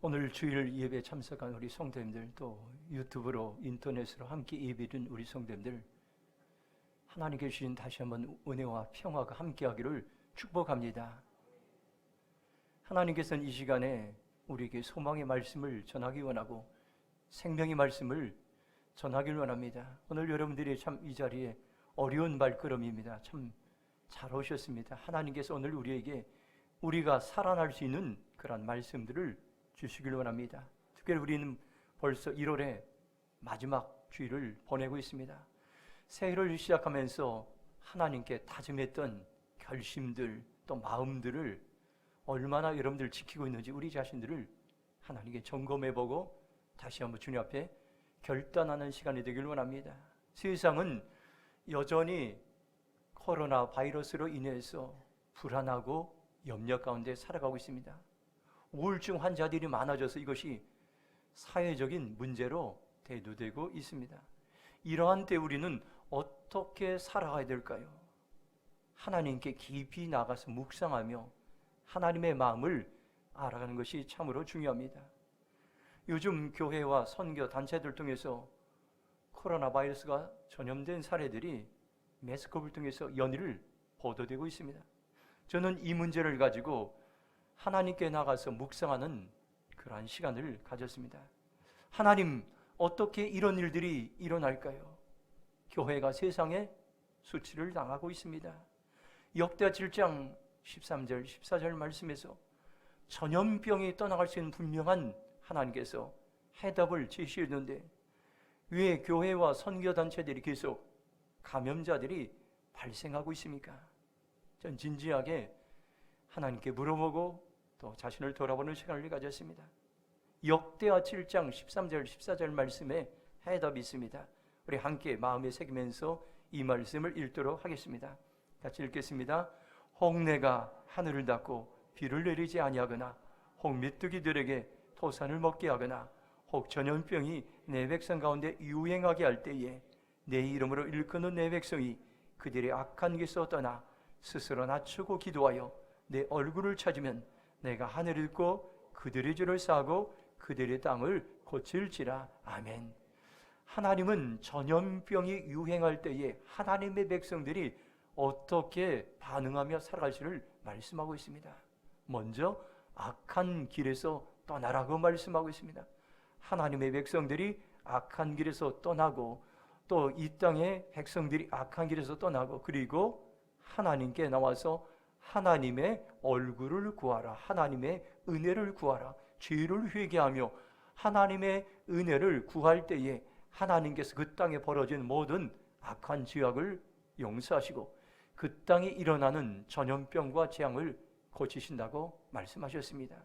오늘 주일 예배 참석한 우리 성도님들, 또 유튜브로 인터넷으로 함께 예배드린 우리 성도님들, 하나님께 주신 다시 한번 은혜와 평화가 함께하기를 축복합니다. 하나님께서는 이 시간에 우리에게 소망의 말씀을 전하기 원하고 생명의 말씀을 전하기를 원합니다. 오늘 여러분들이 참 이 자리에 어려운 발걸음입니다. 참 잘 오셨습니다. 하나님께서 오늘 우리에게 우리가 살아날 수 있는 그런 말씀들을 주시길 원합니다. 특별히 우리는 벌써 1월에 마지막 주일을 보내고 있습니다. 새해를 시작하면서 하나님께 다짐했던 결심들, 또 마음들을 얼마나 여러분들 지키고 있는지 우리 자신들을 하나님께 점검해보고 다시 한번 주님 앞에 결단하는 시간이 되길 원합니다. 세상은 여전히 코로나 바이러스로 인해서 불안하고 염려 가운데 살아가고 있습니다. 우울증 환자들이 많아져서 이것이 사회적인 문제로 대두되고 있습니다. 이러한 때 우리는 어떻게 살아가야 될까요? 하나님께 깊이 나가서 묵상하며 하나님의 마음을 알아가는 것이 참으로 중요합니다. 요즘 교회와 선교 단체들 통해서 코로나 바이러스가 전염된 사례들이 매스컴을 통해서 연이를 보도되고 있습니다. 저는 이 문제를 가지고 하나님께 나가서 묵상하는 그러한 시간을 가졌습니다. 하나님, 어떻게 이런 일들이 일어날까요? 교회가 세상에 수치를 당하고 있습니다. 역대하 7장 13절 14절 말씀에서 전염병이 떠나갈 수 있는 분명한 하나님께서 해답을 제시했는데 왜 교회와 선교단체들이 계속 감염자들이 발생하고 있습니까? 전 진지하게 하나님께 물어보고 또 자신을 돌아보는 시간을 가졌습니다. 역대하 7장 13절 14절 말씀에 해답이 있습니다. 우리 함께 마음에 새기면서 이 말씀을 읽도록 하겠습니다. 같이 읽겠습니다. 혹 내가 하늘을 닫고 비를 내리지 아니하거나 혹 메뚜기들에게 토산을 먹게 하거나 혹 전염병이 내 백성 가운데 유행하게 할 때에 내 이름으로 일컫는 내 백성이 그들의 악한 길에서 떠나 스스로 낮추고 기도하여 내 얼굴을 찾으면 내가 하늘을 읽고 그들의 죄를 사하고 그들의 땅을 고칠지라. 아멘. 하나님은 전염병이 유행할 때에 하나님의 백성들이 어떻게 반응하며 살아갈지를 말씀하고 있습니다. 먼저 악한 길에서 떠나라고 말씀하고 있습니다. 하나님의 백성들이 악한 길에서 떠나고 또 이 땅의 백성들이 악한 길에서 떠나고 그리고 하나님께 나와서 하나님의 얼굴을 구하라, 하나님의 은혜를 구하라, 죄를 회개하며 하나님의 은혜를 구할 때에 하나님께서 그 땅에 벌어진 모든 악한 죄악을 용서하시고 그 땅에 일어나는 전염병과 재앙을 고치신다고 말씀하셨습니다.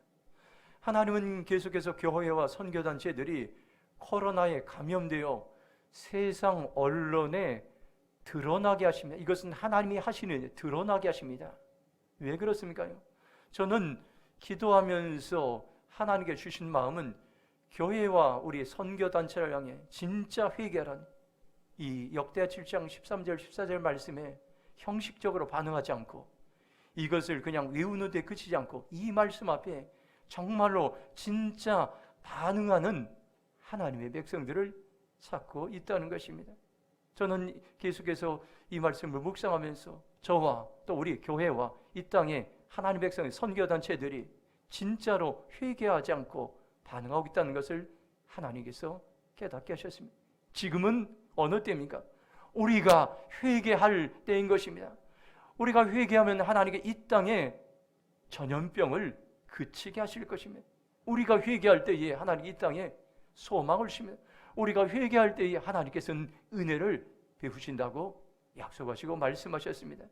하나님은 계속해서 교회와 선교단체들이 코로나에 감염되어 세상 언론에 드러나게 하십니다. 이것은 하나님이 하시는 드러나게 하십니다. 왜 그렇습니까? 저는 기도하면서 하나님께 주신 마음은 교회와 우리 선교단체를 향해 진짜 회개하라는 이 역대하 7장 13절 14절 말씀에 형식적으로 반응하지 않고 이것을 그냥 외우는 데 그치지 않고 이 말씀 앞에 정말로 진짜 반응하는 하나님의 백성들을 찾고 있다는 것입니다. 저는 계속해서 이 말씀을 묵상하면서 저와 또 우리 교회와 이 땅의 하나님 백성의 선교단체들이 진짜로 회개하지 않고 반응하고 있다는 것을 하나님께서 깨닫게 하셨습니다. 지금은 어느 때입니까? 우리가 회개할 때인 것입니다. 우리가 회개하면 하나님께 이 땅에 전염병을 그치게 하실 것입니다. 우리가 회개할 때에 하나님 이 땅에 소망을 주십니다. 우리가 회개할 때에 하나님께서는 은혜를 베푸신다고 약속하시고 말씀하셨습니다.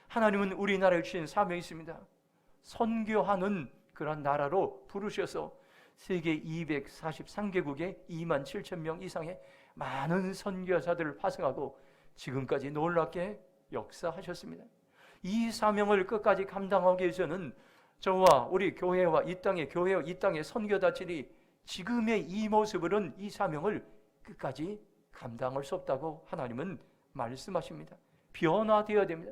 하나님은 우리나라에 주신 사명이 있습니다. 선교하는 그런 나라로 부르셔서 세계 243개국에 2만 7천 명 이상의 많은 선교사들을 파송하고 지금까지 놀랍게 역사하셨습니다. 이 사명을 끝까지 감당하기 위해서는 저와 우리 교회와 이 땅의 교회와 이 땅의 선교단체들이 지금의 이 모습으로는 이 사명을 끝까지 감당할 수 없다고 하나님은 말씀하십니다. 변화되어야 됩니다.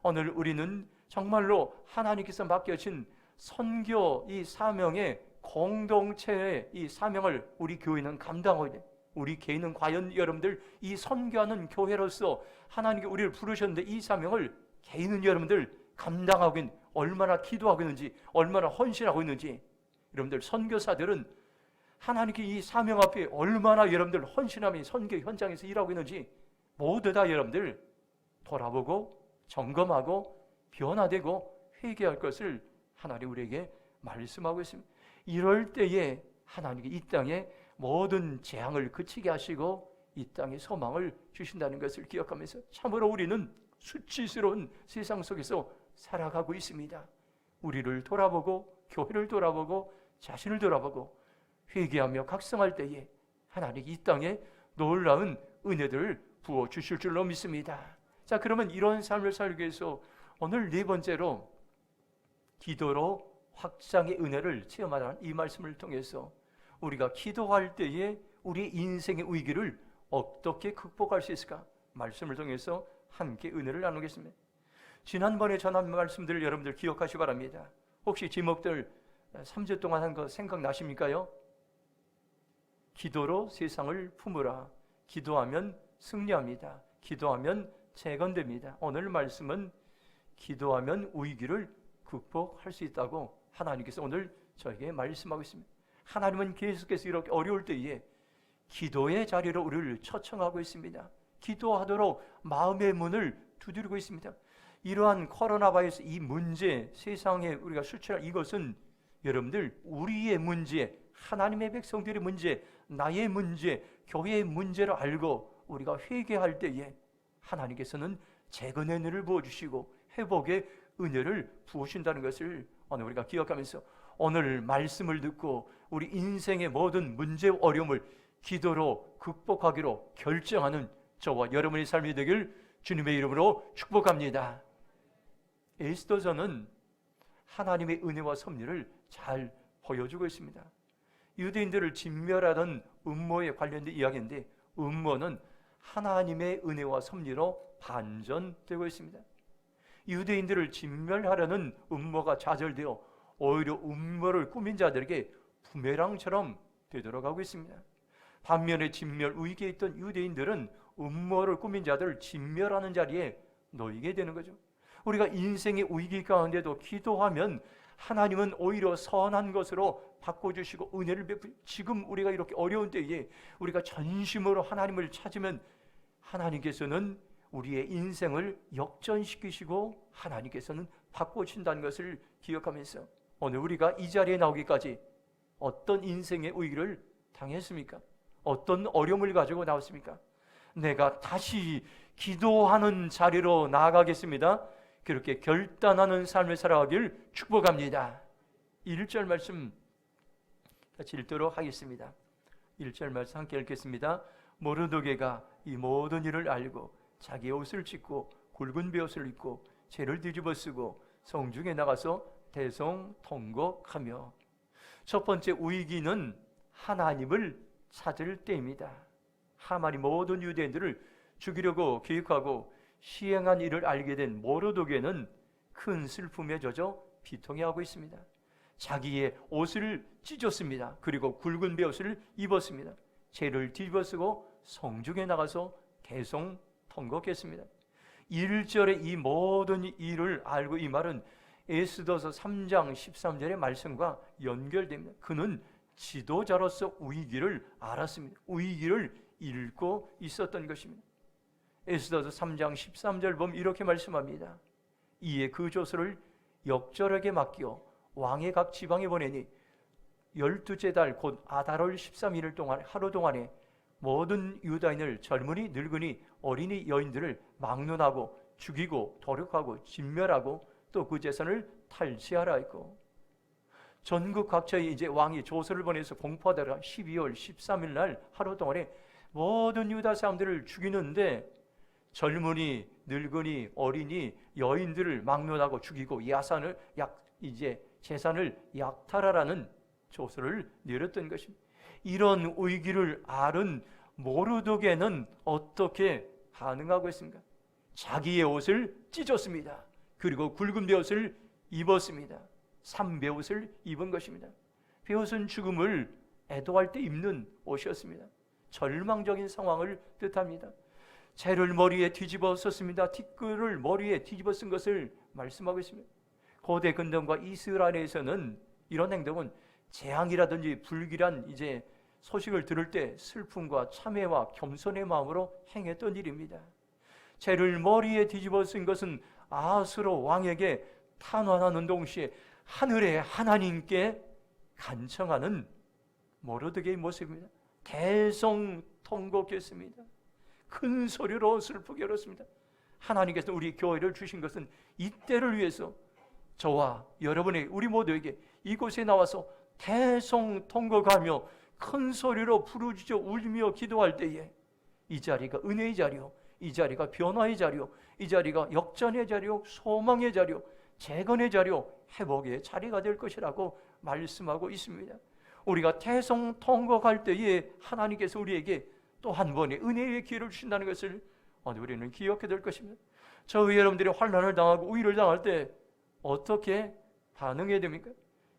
오늘 우리는 정말로 하나님께서 맡겨진 선교 이 사명에 공동체의 이 사명을 우리 교회는 감당하게 돼. 우리 개인은 과연 여러분들 이 선교하는 교회로서 하나님께 우리를 부르셨는데 이 사명을 개인은 여러분들 감당하고 있는, 얼마나 기도하고 있는지, 얼마나 헌신하고 있는지, 여러분들 선교사들은 하나님께 이 사명 앞에 얼마나 여러분들 헌신하며 선교 현장에서 일하고 있는지 모두 다 여러분들 돌아보고 점검하고 변화되고 회개할 것을 하나님 우리에게 말씀하고 있습니다. 이럴 때에 하나님께 이 땅에 모든 재앙을 그치게 하시고 이 땅에 소망을 주신다는 것을 기억하면서 참으로 우리는 수치스러운 세상 속에서 살아가고 있습니다. 우리를 돌아보고 교회를 돌아보고 자신을 돌아보고 회개하며 각성할 때에 하나님이 이 땅에 놀라운 은혜들을 부어주실 줄로 믿습니다. 자, 그러면 이런 삶을 살기 위해서 오늘 네 번째로 기도로 확장의 은혜를 체험하라는 이 말씀을 통해서 우리가 기도할 때에 우리 인생의 위기를 어떻게 극복할 수 있을까? 말씀을 통해서 함께 은혜를 나누겠습니다. 지난번에 전한 말씀들을 여러분들 기억하시기 바랍니다. 혹시 제목들 3주 동안 한 거 생각나십니까요? 기도로 세상을 품으라. 기도하면 승리합니다. 기도하면 재건됩니다. 오늘 말씀은 기도하면 위기를 극복할 수 있다고 하나님께서 오늘 저에게 말씀하고 있습니다. 하나님은 계속해서 이렇게 어려울 때에 기도의 자리로 우리를 초청하고 있습니다. 기도하도록 마음의 문을 두드리고 있습니다. 이러한 코로나 바이러스 이 문제, 세상에 우리가 수출할 이것은 여러분들 우리의 문제, 하나님의 백성들의 문제, 나의 문제, 교회의 문제를 알고 우리가 회개할 때에 하나님께서는 재건의 은혜를 부어주시고 회복의 은혜를 부으신다는 것을 오늘 우리가 기억하면서 오늘 말씀을 듣고 우리 인생의 모든 문제, 어려움을 기도로 극복하기로 결정하는 저와 여러분의 삶이 되길 주님의 이름으로 축복합니다. 에스더서는 하나님의 은혜와 섭리를 잘 보여주고 있습니다. 유대인들을 진멸하던 음모에 관련된 이야기인데 음모는 하나님의 은혜와 섭리로 반전되고 있습니다. 유대인들을 진멸하려는 음모가 좌절되어 오히려 음모를 꾸민 자들에게 부메랑처럼 되돌아가고 있습니다. 반면에 진멸 위기에 있던 유대인들은 음모를 꾸민 자들을 진멸하는 자리에 놓이게 되는 거죠. 우리가 인생의 위기 가운데도 기도하면 하나님은 오히려 선한 것으로 바꿔주시고 은혜를 베푸. 지금 우리가 이렇게 어려운 때에 우리가 전심으로 하나님을 찾으면 하나님께서는 우리의 인생을 역전시키시고 하나님께서는 바꿔주신다는 것을 기억하면서 오늘 우리가 이 자리에 나오기까지 어떤 인생의 위기를 당했습니까? 어떤 어려움을 가지고 나왔습니까? 내가 다시 기도하는 자리로 나아가겠습니다. 그렇게 결단하는 삶을 살아가길 축복합니다. 1절 말씀 같이 읽도록 하겠습니다. 1절 말씀 함께 읽겠습니다. 모르드게가 이 모든 일을 알고 자기의 옷을 찢고 굵은 베옷을 입고 죄를 뒤집어 쓰고 성중에 나가서 대성통곡하며. 첫 번째 위기는 하나님을 찾을 때입니다. 하만이 모든 유대인들을 죽이려고 계획하고 시행한 일을 알게 된 모르드게는 큰 슬픔에 젖어 비통해하고 있습니다. 자기의 옷을 찢었습니다. 그리고 굵은 베옷을 입었습니다. 죄를 뒤집어쓰고 성중에 나가서 대성통곡했습니다. 1절의 이 모든 일을 알고, 이 말은 에스더서 3장 13절의 말씀과 연결됩니다. 그는 지도자로서 위기를 알았습니다. 위기를 읽고 있었던 것입니다. 에스더서 3장 13절 보면 이렇게 말씀합니다. 이에 그 조서를 역절에게 맡겨 왕의 각 지방에 보내니 12째 달 곧 아달월 13일 동안 하루 동안에 모든 유다인을 젊은이 늙은이 어린이 여인들을 막론하고 죽이고 도륙하고 진멸하고 또 그 재산을 탈취하라 했고, 전국 각처에 이제 왕이 조서를 보내서 공포하다가 12월 13일 날 하루 동안에 모든 유다 사람들을 죽이는데 젊은이, 늙은이, 어린이, 여인들을 막론하고 죽이고 재산을 약탈하라는 조서를 내렸던 것입니다. 이런 위기를 앓은 모르드게는 어떻게 반응하고 있습니까? 자기의 옷을 찢었습니다. 그리고 굵은 베옷을 입었습니다. 삼베옷을 입은 것입니다. 베어선 죽음을 애도할 때 입는 옷이었습니다. 절망적인 상황을 뜻합니다. 재를 머리에 뒤집어 썼습니다. 티끌을 머리에 뒤집어 쓴 것을 말씀하고 있습니다. 고대 근동과 이스라엘에서는 이런 행동은 재앙이라든지 불길한 소식을 들을 때 슬픔과 참회와 겸손의 마음으로 행했던 일입니다. 재를 머리에 뒤집어 쓴 것은 아하스로 왕에게 탄환하는 동시에 하늘의 하나님께 간청하는 모르드게의 모습입니다. 대성통곡했습니다. 큰 소리로 슬프게 울었습니다. 하나님께서 우리 교회를 주신 것은 이때를 위해서 저와 여러분에게, 우리 모두에게 이곳에 나와서 대성통곡하며 큰 소리로 부르짖어 울며 기도할 때에 이 자리가 은혜의 자리요, 이 자리가 변화의 자리요, 이 자리가 역전의 자리요, 소망의 자리요, 재건의 자리요, 회복의 자리가 될 것이라고 말씀하고 있습니다. 우리가 대성통곡할 때에 하나님께서 우리에게 또 한 번의 은혜의 기회를 주신다는 것을 우리는 기억해야 될 것입니다. 저희 여러분들이 환난을 당하고 우위를 당할 때 어떻게 반응해야 됩니까?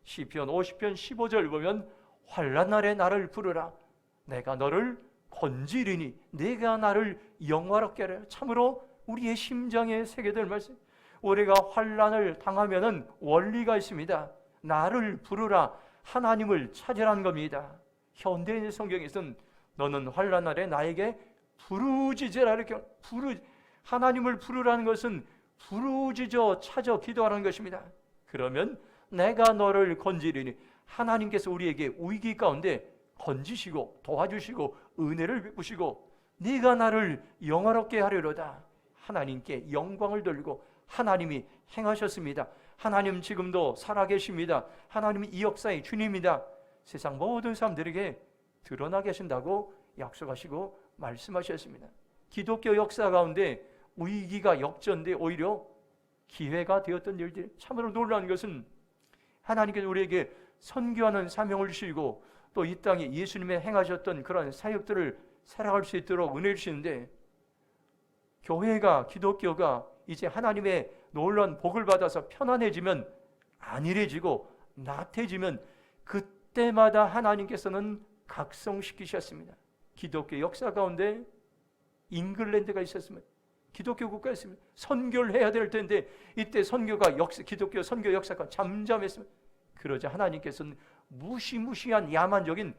시편 50편 15절 보면 환난 날에 나를 부르라, 내가 너를 건지리니 내가 나를 영화롭게 하라. 참으로 우리의 심장에 새겨들 말씀. 우리가 환난을 당하면은 원리가 있습니다. 나를 부르라, 하나님을 찾으라는 겁니다. 현대인 성경에서는 너는 환난 날에 나에게 부르짖으라, 이렇게 하나님을 부르라는 것은 부르짖어 찾아 기도하는 것입니다. 그러면 내가 너를 건지리니, 하나님께서 우리에게 위기 가운데 건지시고 도와주시고 은혜를 베푸시고 네가 나를 영화롭게 하려로다. 하나님께 영광을 돌리고 하나님이 행하셨습니다. 하나님 지금도 살아계십니다. 하나님이 이 역사의 주님입니다. 세상 모든 사람들에게 드러나게 하신다고 약속하시고 말씀하셨습니다. 기독교 역사 가운데 위기가 역전돼 오히려 기회가 되었던 일들, 참으로 놀라운 것은 하나님께서 우리에게 선교하는 사명을 주시고 또 이 땅에 예수님의 행하셨던 그런 사역들을 살아갈 수 있도록 은혜를 주시는데, 교회가, 기독교가 이제 하나님의 놀라운 복을 받아서 편안해지면, 안일해지고 나태해지면 그때마다 하나님께서는 각성시키셨습니다. 기독교 역사 가운데 잉글랜드가 있었습니다. 기독교 국가였습니다. 선교를 해야 될 텐데 이때 기독교 선교 역사가 잠잠했습니다. 그러자 하나님께서는 무시무시한 야만적인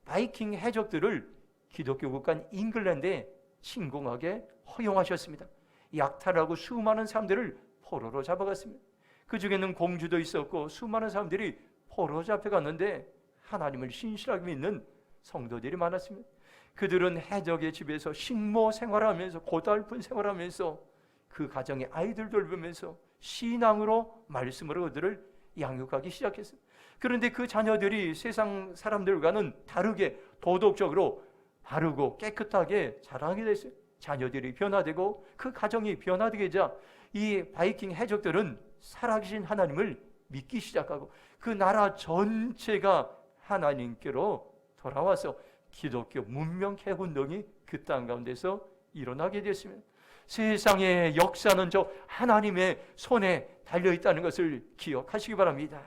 바이킹 해적들을 기독교 국가인 잉글랜드에 침공하게 허용하셨습니다. 약탈하고 수많은 사람들을 포로로 잡아갔습니다. 그 중에는 공주도 있었고 수많은 사람들이 포로 잡혀갔는데 하나님을 신실하게 믿는 성도들이 많았습니다. 그들은 해적의 집에서 식모 생활하면서, 고달픈 생활하면서 그 가정의 아이들 돌보면서 신앙으로 말씀으로 그들을 양육하기 시작했습니다. 그런데 그 자녀들이 세상 사람들과는 다르게 도덕적으로 바르고 깨끗하게 자라게 됐어요. 자녀들이 변화되고 그 가정이 변화되게 되자 이 바이킹 해적들은 살아계신 하나님을 믿기 시작하고 그 나라 전체가 하나님께로 돌아와서 기독교 문명 개운동이 그 땅 가운데서 일어나게 됐습니다. 세상의 역사는 저 하나님의 손에 달려있다는 것을 기억하시기 바랍니다.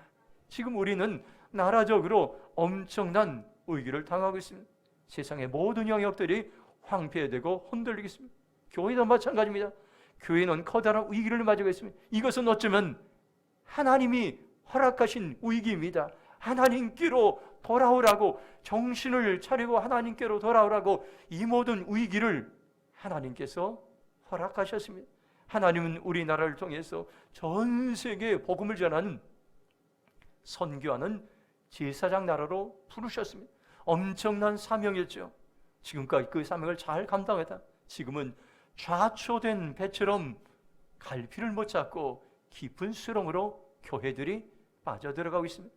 지금 우리는 나라적으로 엄청난 위기를 당하고 있습니다. 세상의 모든 영역들이 황폐되고 흔들리고 있습니다. 교회도 마찬가지입니다. 교회는 커다란 위기를 맞이하고 있습니다. 이것은 어쩌면 하나님이 허락하신 위기입니다. 하나님께로 돌아오라고, 정신을 차리고 하나님께로 돌아오라고 이 모든 위기를 하나님께서 허락하셨습니다. 하나님은 우리나라를 통해서 전 세계에 복음을 전하는, 선교하는 제사장 나라로 부르셨습니다. 엄청난 사명이었죠. 지금까지 그 사명을 잘 감당했다. 지금은 좌초된 배처럼 갈피를 못 잡고 깊은 수렁으로 교회들이 빠져들어가고 있습니다.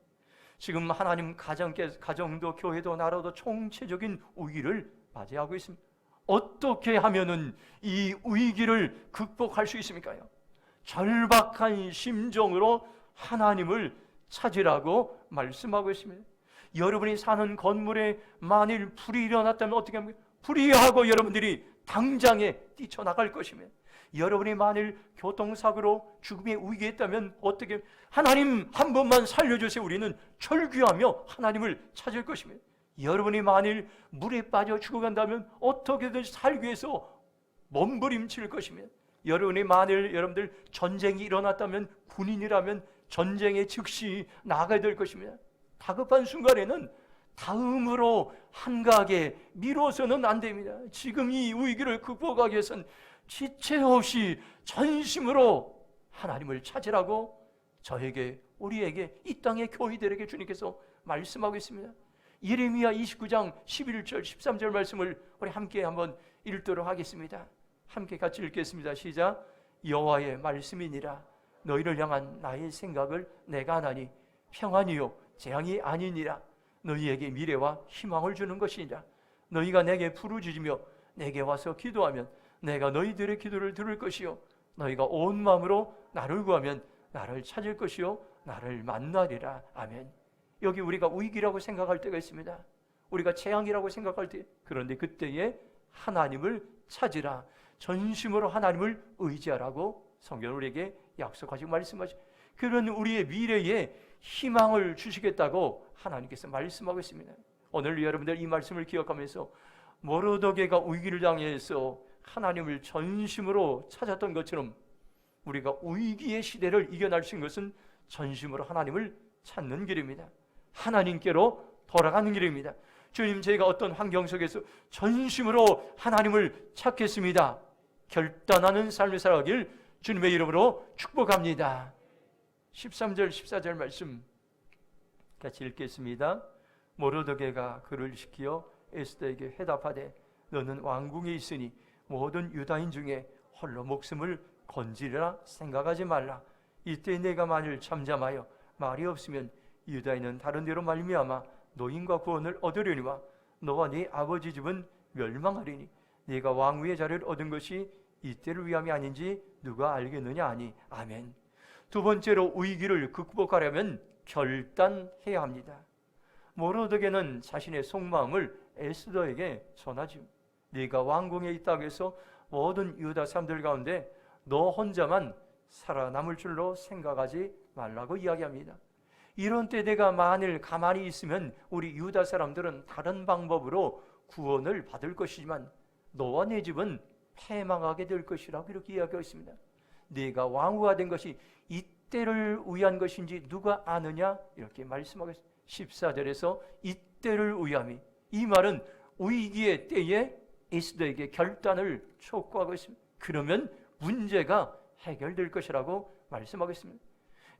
지금 하나님 가정도 교회도 나라도 총체적인 위기를 맞이하고 있습니다. 어떻게 하면은 이 위기를 극복할 수 있습니까요? 절박한 심정으로 하나님을 찾으라고 말씀하고 있습니다. 여러분이 사는 건물에 만일 불이 일어났다면 어떻게 합니까? 불이 하고 여러분들이 당장에 뛰쳐나갈 것입니다. 여러분이 만일 교통사고로 죽음의 위기에 있다면 어떻게 하나님 한 번만 살려주세요. 우리는 철규하며 하나님을 찾을 것입니다. 여러분이 만일 물에 빠져 죽어간다면 어떻게든 살기 위해서 몸부림칠 것입니다. 여러분이 만일 여러분들 전쟁이 일어났다면 군인이라면 전쟁에 즉시 나가야 될 것입니다. 다급한 순간에는 다음으로 한가하게 미뤄서는 안 됩니다. 지금 이 위기를 극복하기 위해서는 지체 없이 전심으로 하나님을 찾으라고 저에게, 우리에게, 이 땅의 교회들에게 주님께서 말씀하고 있습니다. 예레미야 29장 11절 13절 말씀을 우리 함께 한번 읽도록 하겠습니다. 함께 같이 읽겠습니다. 시작. 여호와의 말씀이니라. 너희를 향한 나의 생각을 내가 하나니 평안이요 재앙이 아니니라. 너희에게 미래와 희망을 주는 것이니라. 너희가 내게 부르짖으며 내게 와서 기도하면 내가 너희들의 기도를 들을 것이요 너희가 온 마음으로 나를 구하면 나를 찾을 것이요 나를 만나리라. 아멘. 여기 우리가 위기라고 생각할 때가 있습니다. 우리가 재앙이라고 생각할 때, 그런데 그때에 하나님을 찾으라, 전심으로 하나님을 의지하라고 성경은 우리에게 약속하시고 말씀하시고, 그런 우리의 미래에 희망을 주시겠다고 하나님께서 말씀하고 있습니다. 오늘 여러분들 이 말씀을 기억하면서 모르드게가 위기를 당해서 하나님을 전심으로 찾았던 것처럼 우리가 위기의 시대를 이겨낼 수 있는 것은 전심으로 하나님을 찾는 길입니다. 하나님께로 돌아가는 길입니다. 주님, 저희가 어떤 환경 속에서 전심으로 하나님을 찾겠습니다. 결단하는 삶을 살아가길 주님의 이름으로 축복합니다. 13절 14절 말씀 같이 읽겠습니다. 모르드게가 그를 시키어 에스더에게 회답하되 너는 왕궁에 있으니 모든 유다인 중에 홀로 목숨을 건지리라 생각하지 말라. 이때 내가 만일 잠잠하여 말이 없으면 유다인은 다른 데로 말미암아 노임과 구원을 얻으려니와 너와 네 아버지 집은 멸망하리니 네가 왕위의 자리를 얻은 것이 이때를 위함이 아닌지 누가 알겠느냐 하니. 아멘. 두 번째로 위기를 극복하려면 결단해야 합니다. 모르드게는 자신의 속마음을 에스더에게 전하죠. 네가 왕궁에 있다고 해서 모든 유다 사람들 가운데 너 혼자만 살아남을 줄로 생각하지 말라고 이야기합니다. 이런 때 내가 만일 가만히 있으면 우리 유다 사람들은 다른 방법으로 구원을 받을 것이지만 너와 내 집은 패망하게 될 것이라고 이렇게 이야기하고 있습니다. 네가 왕후가 된 것이 이때를 위한 것인지 누가 아느냐 이렇게 말씀하고 있습니다. 14절에서 이때를 위함이, 이 말은 위기의 때에 에스더에게 결단을 촉구하고 있습니다. 그러면 문제가 해결될 것이라고 말씀하고 있습니다.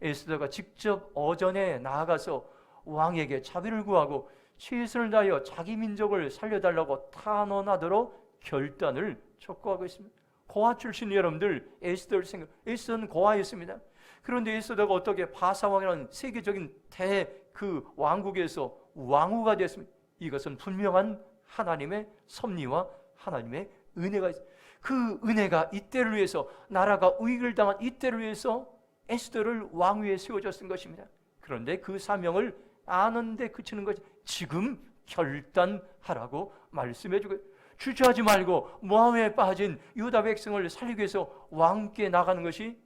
에스더가 직접 어전에 나아가서 왕에게 자비를 구하고 최선을 다하여 자기 민족을 살려달라고 탄원하도록 결단을 촉구하고 있습니다. 고아 출신 여러분들, 에스더를 생각, 에스더는 고아였습니다. 그런데 에스더가 어떻게 바사왕이라는 세계적인 그 왕국에서 왕후가 됐습니다. 이것은 분명한 하나님의 섭리와 하나님의 은혜가 있습니다. 그 은혜가 이때를 위해서, 나라가 위기를 당한 이때를 위해서 에스더를 왕위에 세워줬던 것입니다. 그런데 그 사명을 아는데 그치는 것이 지금 결단하라고 말씀해주고, 주저하지 말고 모함에 빠진 유다 백성을 살리기 위해서 왕께 나가는 것이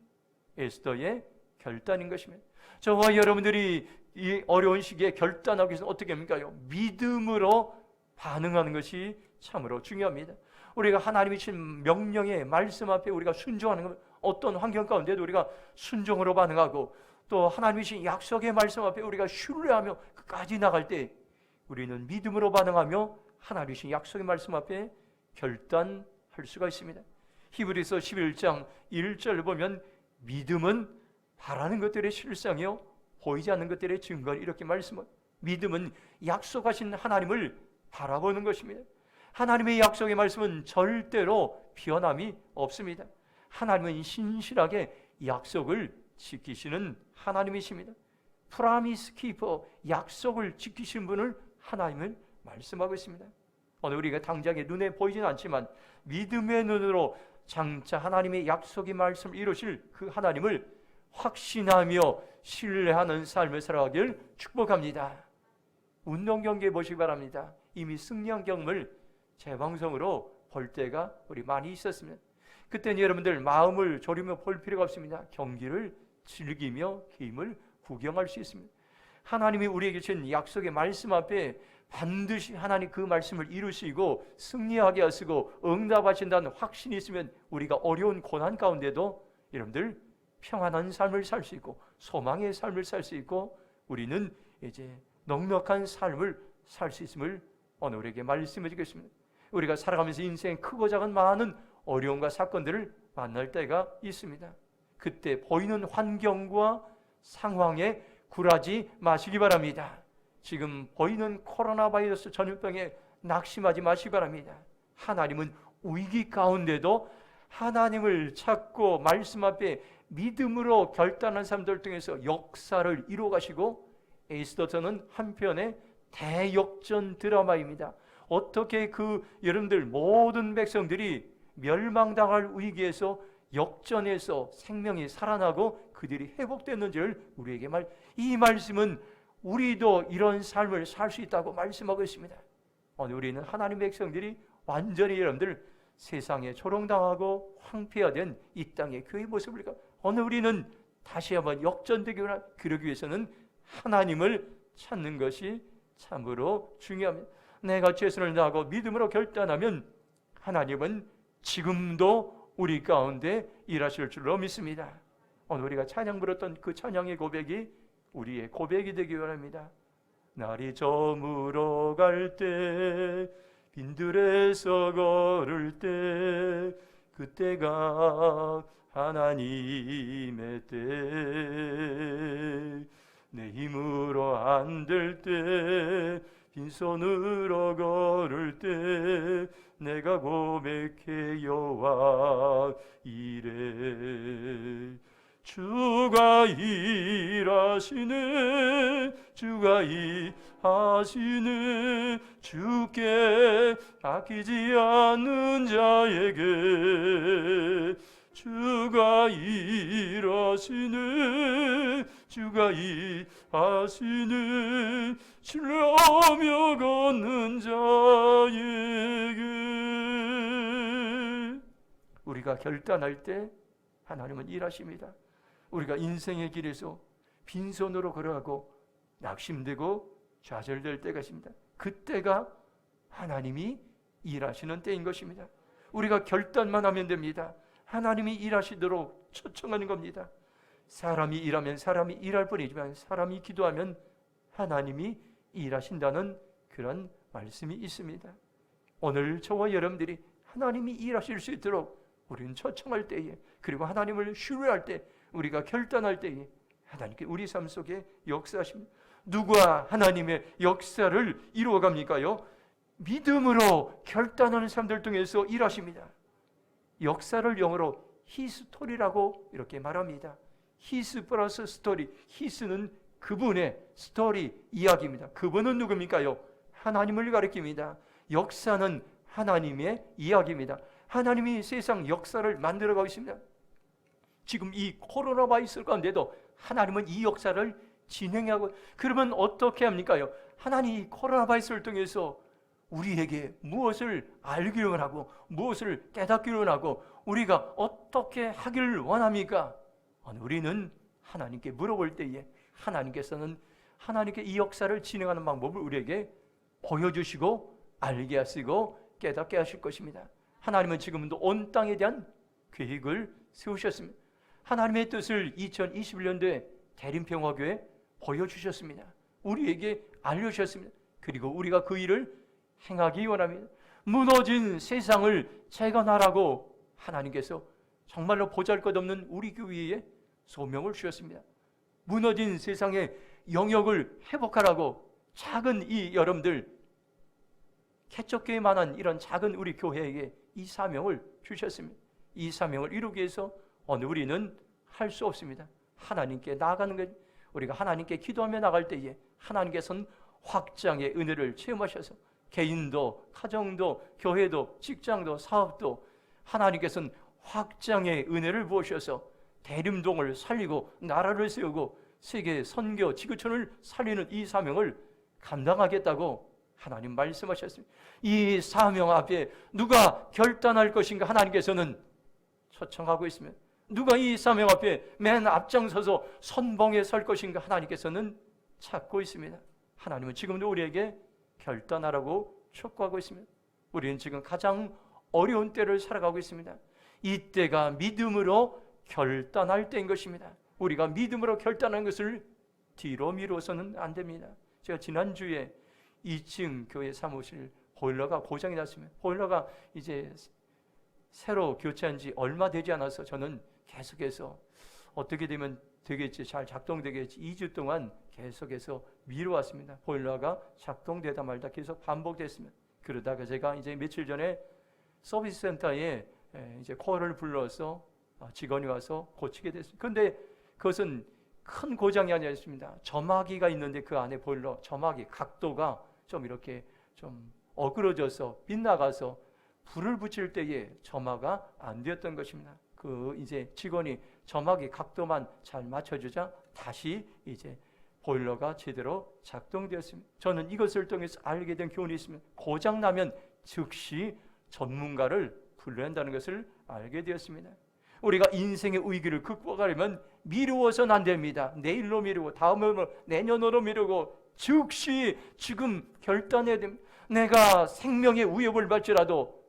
에스더의 결단인 것입니다. 저와 여러분들이 이 어려운 시기에 결단하기 위해서 어떻게 합니까? 믿음으로 반응하는 것이 참으로 중요합니다. 우리가 하나님이 주신 명령의 말씀 앞에 우리가 순종하는 것, 어떤 환경 가운데도 우리가 순종으로 반응하고, 또 하나님이 주신 약속의 말씀 앞에 우리가 신뢰하며 끝까지 나갈 때 우리는 믿음으로 반응하며 하나님이 주신 약속의 말씀 앞에 결단할 수가 있습니다. 히브리서 11장 1절 보면 믿음은 바라는 것들의 실상이요 보이지 않는 것들의 증거, 이렇게 말씀합니다. 믿음은 약속하신 하나님을 바라보는 것입니다. 하나님의 약속의 말씀은 절대로 변함이 없습니다. 하나님은 신실하게 약속을 지키시는 하나님이십니다. 프라미스 키퍼, 약속을 지키시는 분을 하나님을 말씀하고 있습니다. 오늘 우리가 당장에 눈에 보이지는 않지만 믿음의 눈으로 장차 하나님의 약속의 말씀을 이루실 그 하나님을 확신하며 신뢰하는 삶을 살아가길 축복합니다. 운동 경기에 보시기 바랍니다. 이미 승리한 경험을 재방송으로 볼 때가 우리 많이 있었습니다. 그때는 여러분들 마음을 졸이며 볼 필요가 없습니다. 경기를 즐기며 힘을 구경할 수 있습니다. 하나님이 우리에게 주신 약속의 말씀 앞에 반드시 하나님 그 말씀을 이루시고 승리하게 하시고 응답하신다는 확신이 있으면 우리가 어려운 고난 가운데도 여러분들 평안한 삶을 살 수 있고 소망의 삶을 살 수 있고 우리는 이제 넉넉한 삶을 살 수 있음을 오늘 우리에게 말씀해 주겠습니다. 우리가 살아가면서 인생 크고 작은 많은 어려움과 사건들을 만날 때가 있습니다. 그때 보이는 환경과 상황에 굴하지 마시기 바랍니다. 지금 보이는 코로나 바이러스 전염병에 낙심하지 마시기 바랍니다. 하나님은 위기 가운데도 하나님을 찾고 말씀 앞에 믿음으로 결단한 사람들 통해서 역사를 이루어 가시고 에스더서는 한편의 대역전 드라마입니다. 어떻게 여러분들 모든 백성들이 멸망당할 위기에서 역전해서 생명이 살아나고 그들이 회복됐는지를 우리에게 이 말씀은 우리도 이런 삶을 살 수 있다고 말씀하고 있습니다. 오늘 우리는 하나님의 백성들이 완전히 여러분들 세상에 조롱당하고 황폐화된 이 땅의 교회 모습을 오늘 우리는 다시 한번 역전되기나 그러기 위해서는 하나님을 찾는 것이 참으로 중요합니다. 내가 최선을 다하고 믿음으로 결단하면 하나님은 지금도 우리 가운데 일하실 줄로 믿습니다. 오늘 우리가 찬양 부르던 그 찬양의 고백이 우리의 고백이 되기 바랍니다. 날이 저물어 갈 때 빈들에서 걸을 때 그때가 하나님의 때 내 힘으로 안 될 때 빈손으로 걸을 때 내가 고백해 여호와 이래 주가 일하시네 주가 일하시네 주께 아끼지 않는 자에게 주가 일하시네 주가 일하시네 신뢰하며 걷는 자에게 우리가 결단할 때 하나님은 일하십니다. 우리가 인생의 길에서 빈손으로 걸어가고 낙심되고 좌절될 때가 있습니다. 그때가 하나님이 일하시는 때인 것입니다. 우리가 결단만 하면 됩니다. 하나님이 일하시도록 초청하는 겁니다. 사람이 일하면 사람이 일할 뿐이지만 사람이 기도하면 하나님이 일하신다는 그런 말씀이 있습니다. 오늘 저와 여러분들이 하나님이 일하실 수 있도록 우리는 초청할 때에 그리고 하나님을 신뢰할 때 우리가 결단할 때에 하나님께 우리 삶 속에 역사하십니다. 누가 하나님의 역사를 이루어갑니까요? 믿음으로 결단하는 사람들 통해서 일하십니다. 역사를 영어로 히스토리라고 이렇게 말합니다. 히스 플러스 스토리. 히스는 그분의 스토리, 이야기입니다. 그분은 누굽니까요? 하나님을 가리킵니다. 역사는 하나님의 이야기입니다. 하나님이 세상 역사를 만들어가고 있습니다. 지금 이 코로나 바이러스 가운데도 하나님은 이 역사를 진행하고 그러면 어떻게 합니까요? 하나님이 이 코로나 바이러스를 통해서 우리에게 무엇을 알기를 원하고 무엇을 깨닫기를 원하고 우리가 어떻게 하기를 원합니까? 우리는 하나님께 물어볼 때에 하나님께서는 하나님께 이 역사를 진행하는 방법을 우리에게 보여주시고 알게 하시고 깨닫게 하실 것입니다. 하나님은 지금도 온 땅에 대한 계획을 세우셨습니다. 하나님의 뜻을 2021년도에 대림평화교회에 보여주셨습니다. 우리에게 알려주셨습니다. 그리고 우리가 그 일을 행하기 원합니다. 무너진 세상을 재건하라고 하나님께서 정말로 보잘것없는 우리 교회에 소명을 주셨습니다. 무너진 세상의 영역을 회복하라고 작은 이 여러분들 개척교회만한 이런 작은 우리 교회에게 이 사명을 주셨습니다. 이 사명을 이루기 위해서 오늘 우리는 할 수 없습니다. 하나님께 나아가는 것. 우리가 하나님께 기도하며 나갈 때에 하나님께서는 확장의 은혜를 체험하셔서 개인도 가정도 교회도 직장도 사업도 하나님께서는 확장의 은혜를 부으셔서 대림동을 살리고 나라를 세우고 세계 선교 지구촌을 살리는 이 사명을 감당하겠다고 하나님 말씀하셨습니다. 이 사명 앞에 누가 결단할 것인가? 하나님께서는 초청하고 있으면 누가 이 사명 앞에 맨 앞장서서 선봉에 설 것인가 하나님께서는 찾고 있습니다. 하나님은 지금도 우리에게 결단하라고 촉구하고 있습니다. 우리는 지금 가장 어려운 때를 살아가고 있습니다. 이 때가 믿음으로 결단할 때인 것입니다. 우리가 믿음으로 결단하는 것을 뒤로 미루어서는 안 됩니다. 제가 지난주에 2층 교회 사무실 보일러가 고장이 났습니다. 보일러가 이제 새로 교체한 지 얼마 되지 않아서 저는 계속해서 어떻게 되면 되겠지, 잘 작동되겠지 2주 동안 계속해서 미뤄왔습니다. 보일러가 작동되다 말다 계속 반복됐습니다. 그러다가 제가 이제 며칠 전에 서비스 센터에 이제 콜을 불러서 직원이 와서 고치게 됐습니다. 그런데 그것은 큰 고장이 아니었습니다. 점화기가 있는데 그 안에 보일러 점화기 각도가 좀 이렇게 좀 어그러져서 빗나가서 불을 붙일 때에 점화가 안 되었던 것입니다. 그 이제 직원이 점화기 각도만 잘 맞춰주자 다시 이제 보일러가 제대로 작동되었습니다. 저는 이것을 통해서 알게 된 교훈이 있습니다. 고장 나면 즉시 전문가를 불러야 한다는 것을 알게 되었습니다. 우리가 인생의 위기를 극복하려면 미루어서는 안 됩니다. 내일로 미루고 다음으로 내년으로 미루고 즉시 지금 결단해야 됩니다. 내가 생명의 위협을 받지라도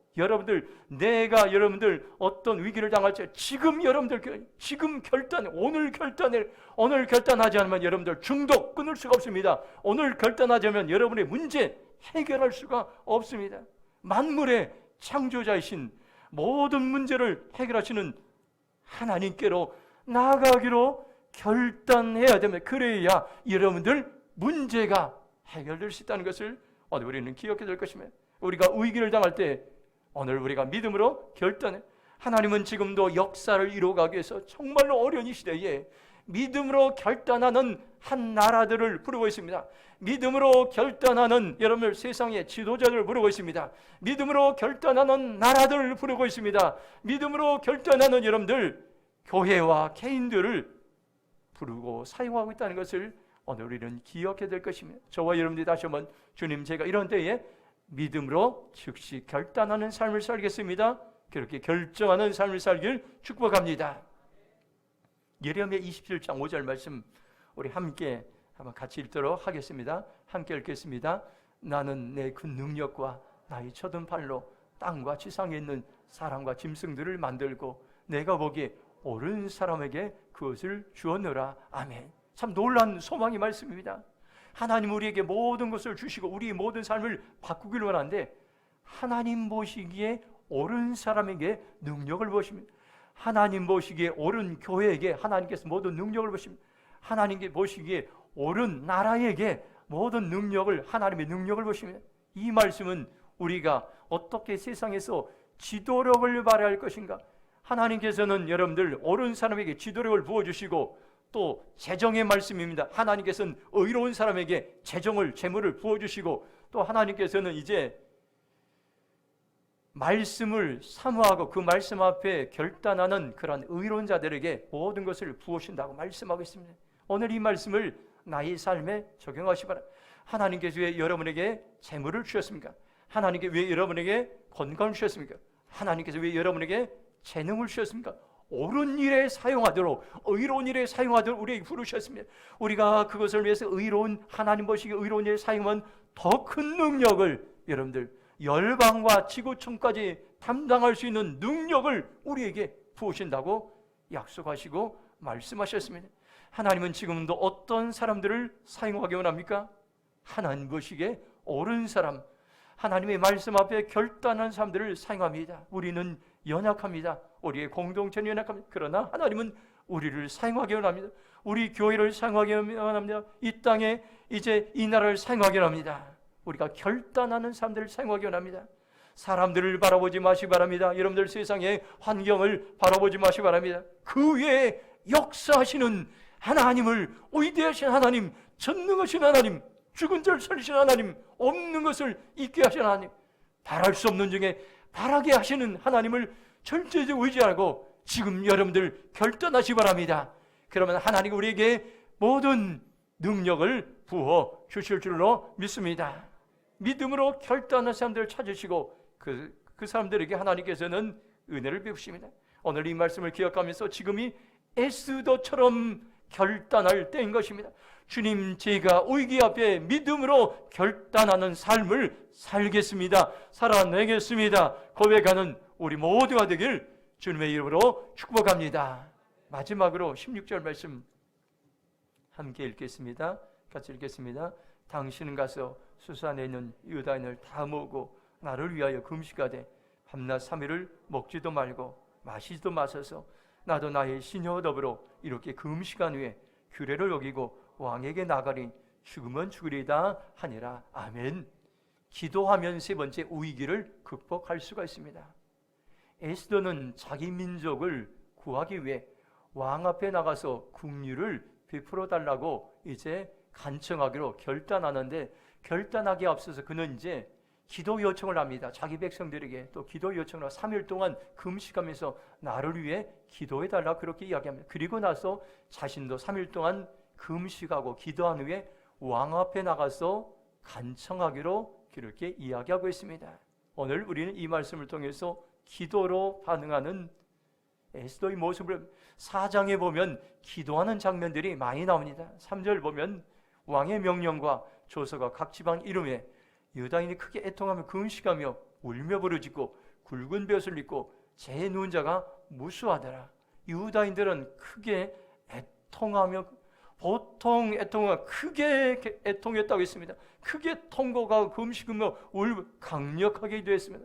내가 여러분들 어떤 위기를 당할지 지금 여러분들 지금 결단해. 오늘 결단하지 않으면 여러분들 중독 끊을 수가 없습니다. 오늘 결단하지 않으면 여러분의 문제 해결할 수가 없습니다. 만물의 창조자이신 모든 문제를 해결하시는 하나님께로 나아가기로 결단해야 됩니다. 그래야 여러분들 문제가 해결될 수 있다는 것을 오늘 우리는 기억해야 될 것입니다. 우리가 위기를 당할 때 오늘 우리가 믿음으로 결단해. 하나님은 지금도 역사를 이루어가기 위해서 정말로 어려운 이 시대에 믿음으로 결단하는 한 나라들을 부르고 있습니다. 믿음으로 결단하는 여러분들 세상의 지도자들을 부르고 있습니다. 믿음으로 결단하는 나라들을 부르고 있습니다. 믿음으로 결단하는 여러분들 교회와 개인들을 부르고 사용하고 있다는 것을 오늘 우리는 기억해야 될 것입니다. 저와 여러분들이 다시 한번 주님 제가 이런 때에 믿음으로 즉시 결단하는 삶을 살겠습니다. 그렇게 결정하는 삶을 살길 축복합니다. 예레미야 27장 5절 말씀 우리 함께 한번 같이 읽도록 하겠습니다. 함께 읽겠습니다. 나는 내 큰 능력과 나의 쳐든 팔로 땅과 지상에 있는 사람과 짐승들을 만들고 내가 보기에 옳은 사람에게 그것을 주었노라. 아멘. 참 놀라운 소망의 말씀입니다. 하나님 우리에게 모든 것을 주시고 우리 모든 삶을 바꾸기를 원하는데 하나님 보시기에 옳은 사람에게 능력을 보십니다. 하나님 보시기에 옳은 교회에게 하나님께서 모든 능력을 보십니다. 하나님께 보시기에 옳은 나라에게 모든 능력을 하나님의 능력을 보십니다. 이 말씀은 우리가 어떻게 세상에서 지도력을 발휘할 할 것인가? 하나님께서는 여러분들 옳은 사람에게 지도력을 부어주시고 또 재정의 말씀입니다. 하나님께서는 의로운 사람에게 재물을 부어주시고 또 하나님께서는 이제 말씀을 사모하고 그 말씀 앞에 결단하는 그런 의로운 자들에게 모든 것을 부으신다고 말씀하고 있습니다. 오늘 이 말씀을 나의 삶에 적용하시 바랍니다. 하나님께서 왜 여러분에게 재물을 주셨습니까? 하나님께 왜 여러분에게 건강을 주셨습니까? 하나님께서 왜 여러분에게 재능을 주셨습니까? 옳은 일에 사용하도록 의로운 일에 사용하도록 우리에게 부르셨습니다. 우리가 그것을 위해서 하나님 보시기에 의로운 일에 사용하면 더 큰 능력을 여러분들 열방과 지구촌까지 담당할 수 있는 능력을 우리에게 부으신다고 약속하시고 말씀하셨습니다. 하나님은 지금도 어떤 사람들을 사용하기 원합니까? 하나님 보시기에 옳은 사람, 하나님의 말씀 앞에 결단한 사람들을 사용합니다. 우리는 연약합니다. 우리의 공동체는 연약합니다. 그러나 하나님은 우리를 사용하기 원합니다. 우리 교회를 사용하기 원합니다. 이 땅에 이제 이 나라를 사용하기 원합니다. 우리가 결단하는 사람들을 사용하기 원합니다. 사람들을 바라보지 마시기 바랍니다. 여러분들 세상의 환경을 바라보지 마시기 바랍니다. 그 외에 역사하시는 하나님을, 위대하신 하나님, 전능하신 하나님, 죽은 자를 살리신 하나님, 없는 것을 있게 하신 하나님, 바랄 수 없는 중에 바라게 하시는 하나님을 절대적으로 의지하고 지금 여러분들 결단하시기 바랍니다. 그러면 하나님 우리에게 모든 능력을 부어 주실 줄로 믿습니다. 믿음으로 결단한 사람들을 찾으시고 그 사람들에게 하나님께서는 은혜를 베푸십니다. 오늘 이 말씀을 기억하면서 지금이 에스더처럼 결단할 때인 것입니다. 주님, 제가 위기 앞에 믿음으로 결단하는 삶을 살겠습니다. 살아내겠습니다. 고백하는 우리 모두가 되길 주님의 이름으로 축복합니다. 마지막으로 16절 말씀 함께 읽겠습니다. 같이 읽겠습니다. 당신은 가서 수산에 있는 유다인을 다 모으고 나를 위하여 금식하되 밤낮 3일을 먹지도 말고 마시지도 마셔서 나도 나의 시녀와 더불어 이렇게 금식한 후에 규례를 어기고 왕에게 나가리 죽으면 죽으리다 하니라. 아멘. 기도하면 세 번째 위기를 극복할 수가 있습니다. 에스더는 자기 민족을 구하기 위해 왕 앞에 나가서 긍휼을 베풀어 달라고 이제 간청하기로 결단하는데, 결단하기에 앞서서 그는 이제 기도 요청을 합니다. 자기 백성들에게 또 기도 요청을 하고 3일 동안 금식하면서 나를 위해 기도해 달라 그렇게 이야기합니다. 그리고 나서 자신도 3일 동안 금식하고 기도한 후에 왕 앞에 나가서 간청하기로 그렇게 이야기하고 있습니다. 오늘 우리는 이 말씀을 통해서 기도로 반응하는 에스더의 모습을 4장에 보면 기도하는 장면들이 많이 나옵니다. 3절 보면 왕의 명령과 조서가 각 지방 이름에 유다인이 크게 애통하며 금식하며 울며 부르짖고 굵은 벼슬 입고 재 누운 자가 무수하더라. 유다인들은 크게 애통하며, 보통 애통은 크게 애통했다고 했습니다. 크게 통곡하고 금식하며 강력하게 기도했습니다.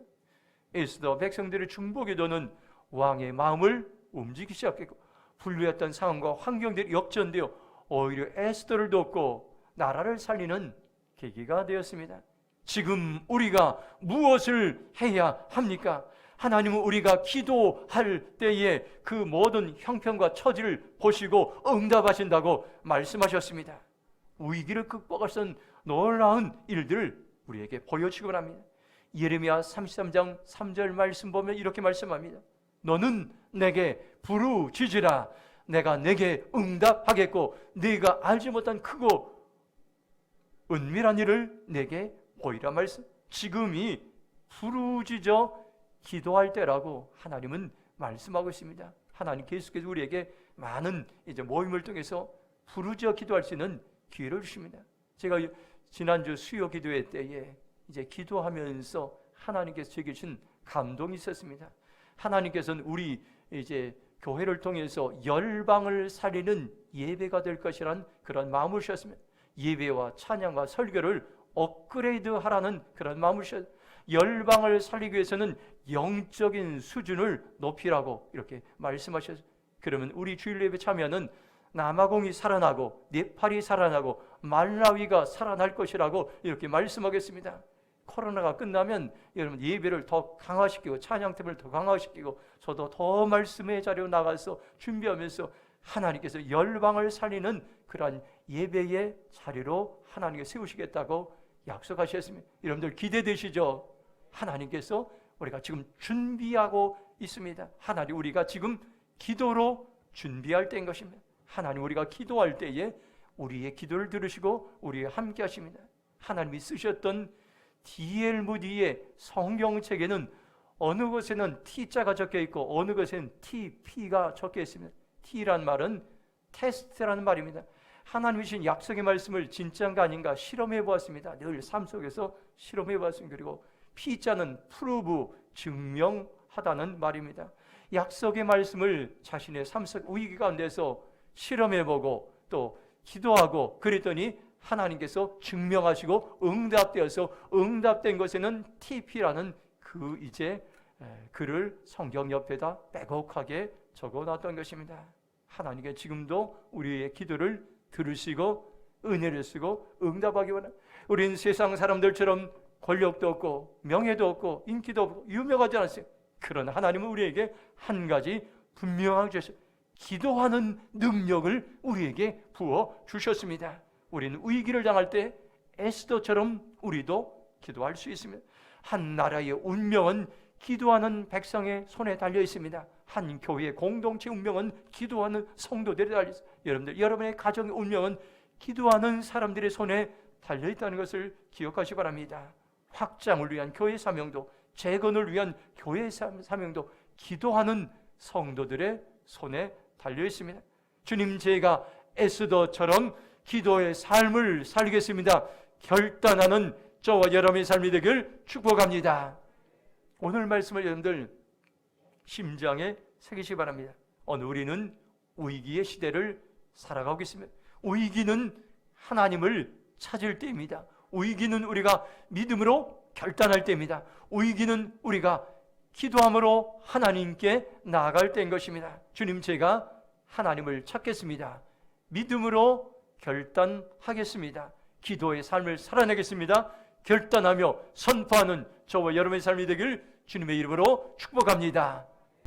에스더 백성들의 중보기도는 왕의 마음을 움직이기 시작했고 분류했던 상황과 환경들이 역전되어 오히려 에스더를 돕고 나라를 살리는 계기가 되었습니다. 지금 우리가 무엇을 해야 합니까? 하나님은 우리가 기도할 때에 그 모든 형편과 처지를 보시고 응답하신다고 말씀하셨습니다. 위기를 극복할 수 있는 놀라운 일들을 우리에게 보여주시기 합니다. 예레미야 33장 3절 말씀 보면 이렇게 말씀합니다. 너는 내게 부르짖으라. 내가 내게 응답하겠고 네가 알지 못한 크고 은밀한 일을 내게 보이라 말씀. 지금이 부르짖어 기도할 때라고 하나님은 말씀하고 있습니다. 하나님 계속해서 우리에게 많은 이제 모임을 통해서 부르짖어 기도할 수 있는 기회를 주십니다. 제가 지난주 수요 기도회 때에 이제 기도하면서 하나님께서 제게 주신 감동이 있었습니다. 하나님께서는 우리 이제 교회를 통해서 열방을 살리는 예배가 될 것이라는 그런 마음을 주셨습니다. 예배와 찬양과 설교를 업그레이드하라는 그런 마음을 주셨습니다. 열방을 살리기 위해서는 영적인 수준을 높이라고 이렇게 말씀하셨습니다. 그러면 우리 주일 예배 참여는 남아공이 살아나고 네팔이 살아나고 말라위가 살아날 것이라고 이렇게 말씀하겠습니다. 코로나가 끝나면 여러분 예배를 더 강화시키고 찬양팀을 더 강화시키고 저도 더 말씀의 자리로 나가서 준비하면서 하나님께서 열방을 살리는 그러한 예배의 자리로 하나님께 세우시겠다고 약속하셨습니다. 여러분들 기대되시죠? 하나님께서 우리가 지금 준비하고 있습니다. 하나님, 우리가 지금 기도로 준비할 때인 것입니다. 하나님, 우리가 기도할 때에 우리의 기도를 들으시고 우리와 함께 하십니다. 하나님이 쓰셨던 D.L. 무디의 성경책에는 어느 곳에는 T자가 적혀 있고 어느 곳에는 TP가 적혀 있습니다. T라는 말은 테스트라는 말입니다. 하나님이 주신 약속의 말씀을 진짜인가 아닌가 실험해 보았습니다. 늘 삶 속에서 실험해 보았습니다. 그리고 P자는 프루브, 증명하다는 말입니다. 약속의 말씀을 자신의 삶 속 위기 가운데서 실험해 보고 또 기도하고 그랬더니 하나님께서 증명하시고 응답되어서 응답된 것에는 TP라는 그 이제 글을 성경 옆에다 빼곡하게 적어놨던 것입니다. 하나님께 지금도 우리의 기도를 들으시고 은혜를 쓰고 응답하기 원합니다. 우리는 세상 사람들처럼 권력도 없고 명예도 없고 인기도 없고 유명하지 않았어요. 그러나 하나님은 우리에게 한 가지 분명하게 주셨어요. 기도하는 능력을 우리에게 부어 주셨습니다. 우리는 위기를 당할 때 에스더처럼 우리도 기도할 수 있습니다. 한 나라의 운명은 기도하는 백성의 손에 달려 있습니다. 한 교회의 공동체 운명은 기도하는 성도들에 달려 있습니다. 여러분들, 여러분의 가정의 운명은 기도하는 사람들의 손에 달려 있다는 것을 기억하시기 바랍니다. 확장을 위한 교회 사명도, 재건을 위한 교회 사명도 기도하는 성도들의 손에 달려 있습니다. 주님, 제가 에스더처럼 기도의 삶을 살겠습니다. 결단하는 저와 여러분의 삶이 되길 축복합니다. 오늘 말씀을 여러분들 심장에 새기시기 바랍니다. 오늘 우리는 위기의 시대를 살아가고 있습니다. 위기는 하나님을 찾을 때입니다. 위기는 우리가 믿음으로 결단할 때입니다. 위기는 우리가 기도함으로 하나님께 나아갈 때인 것입니다. 주님, 제가 하나님을 찾겠습니다. 믿음으로 결단하겠습니다. 기도의 삶을 살아내겠습니다. 결단하며 선포하는 저와 여러분의 삶이 되길 주님의 이름으로 축복합니다.